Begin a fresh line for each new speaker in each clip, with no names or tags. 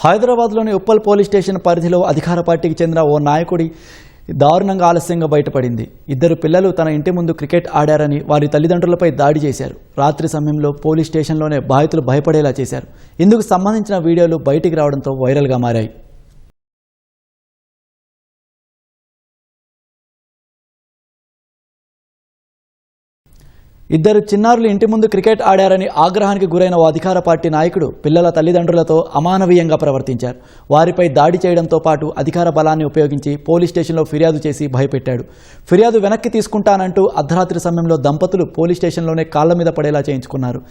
హైదరాబాద్లోని Uppal police station పరిధిలో అధికార పార్టీకి చెందిన ఓ నాయకుడి దారుణంగా ఆలస్యంగా బయటపడింది. ఇద్దరు పిల్లలు తన ఇంటి ముందు క్రికెట్ ఆడారని వారి తల్లిదండ్రులపై దాడి చేశారు. రాత్రి సమయంలో పోలీస్ స్టేషన్లోనే బాధితులు భయపడేలా చేశారు. ఇందుకు సంబంధించిన వీడియోలు బయటికి రావడంతో వైరల్గా మారాయి. ఇద్దరు చిన్నారులు ఇంటి ముందు క్రికెట్ ఆడారని ఆగ్రహానికి గురైన ఓ అధికార పార్టీ నాయకుడు పిల్లల తల్లిదండ్రులతో అమానవీయంగా ప్రవర్తించారు. వారిపై దాడి చేయడంతో పాటు అధికార బలాన్ని ఉపయోగించి పోలీస్ స్టేషన్లో ఫిర్యాదు చేసి భయపెట్టాడు. ఫిర్యాదు వెనక్కి తీసుకుంటానంటూ అర్ధరాత్రి సమయంలో దంపతులు పోలీస్ స్టేషన్లోనే కాళ్ల మీద పడేలా చేయించుకున్నారు.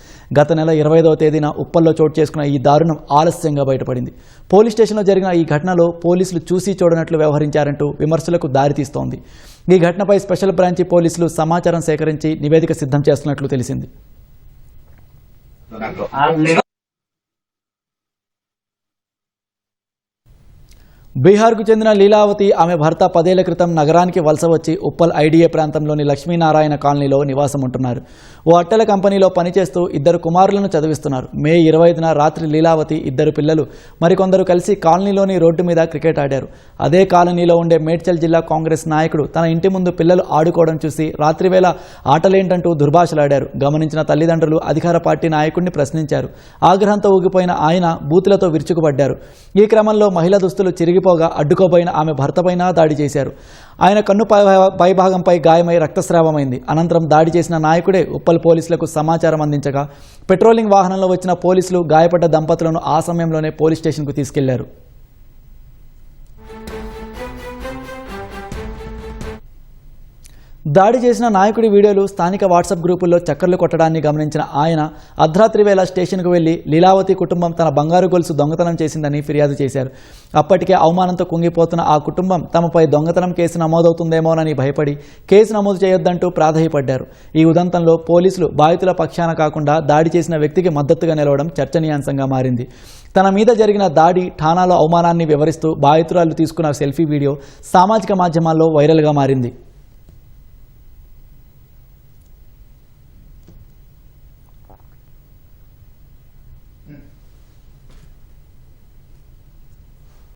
గత నెల 25వ తేదీన ఉప్పల్లో చోటు చేసుకున్న ఈ దారుణం ఆలస్యంగా బయటపడింది. పోలీస్ స్టేషన్లో జరిగిన ఈ ఘటనలో పోలీసులు చూసి చూడనట్లు వ్యవహరించారంటూ విమర్శలకు దారితీస్తోంది. ఈ ఘటనపై స్పెషల్ బ్రాంచి పోలీసులు సమాచారం సేకరించి నివేదిక సిద్ధం చేస్తున్నట్లు తెలిసింది. బీహార్కు చెందిన లీలావతి ఆమె భర్త 10 ఏళ్ల క్రితం నగరానికి వలస వచ్చి ఉప్పల్ ఐడిఏ ప్రాంతంలోని లక్ష్మీనారాయణ కాలనీలో నివాసం ఉంటున్నారు. ఓ అట్టెల కంపెనీలో పనిచేస్తూ ఇద్దరు కుమారులను చదివిస్తున్నారు. మే 25న రాత్రి లీలావతి ఇద్దరు పిల్లలు మరికొందరు కలిసి కాలనీలోని రోడ్డు మీద క్రికెట్ ఆడారు. అదే కాలనీలో ఉండే మేడ్చల్ జిల్లా కాంగ్రెస్ నాయకుడు తన ఇంటి ముందు పిల్లలు ఆడుకోవడం చూసి రాత్రివేళ ఆటలేంటంటూ దుర్భాషలాడారు. గమనించిన తల్లిదండ్రులు అధికార పార్టీ నాయకుడిని ప్రశ్నించారు. ఆగ్రహంతో ఊగిపోయిన ఆయన బూతులతో విరుచుకుపడ్డారు. ఈ క్రమంలో మహిళ దుస్తులు చిరిగిపోగా అడ్డుకోబోయిన ఆమె భర్తపైన దాడి చేశారు. ఆయన కన్ను పైభాగంపై గాయమై రక్తస్రావమైంది. అనంతరం దాడి చేసిన నాయకుడే ఉప్పల్ పోలీసులకు సమాచారం అందించగా పెట్రోలింగ్ వాహనంలో వచ్చిన పోలీసులు గాయపడ్డ దంపతులను ఆ సమయంలోనే పోలీస్ స్టేషన్కు తీసుకెళ్లారు. దాడి చేసిన నాయకుడి వీడియోలు స్థానిక వాట్సాప్ గ్రూపుల్లో చక్కర్లు కొట్టడాన్ని గమనించిన ఆయన అర్ధరాత్రి వేళ స్టేషన్కు వెళ్లి లీలావతి కుటుంబం తన బంగారు గొలుసు దొంగతనం చేసిందని ఫిర్యాదు చేశారు. అప్పటికే అవమానంతో కుంగిపోతున్న ఆ కుటుంబం తమపై దొంగతనం కేసు నమోదవుతుందేమోనని భయపడి కేసు నమోదు చేయొద్దంటూ ప్రాధేయపడ్డారు. ఈ ఉదంతంలో పోలీసులు బాధితుల పక్షాన కాకుండా దాడి చేసిన వ్యక్తికి మద్దతుగా నిలవడం చర్చనీయాంశంగా మారింది. తన మీద జరిగిన దాడి ఠాణాలో అవమానాన్ని వివరిస్తూ బాధితురాలు తీసుకున్న సెల్ఫీ వీడియో సామాజిక మాధ్యమాల్లో వైరల్గా మారింది.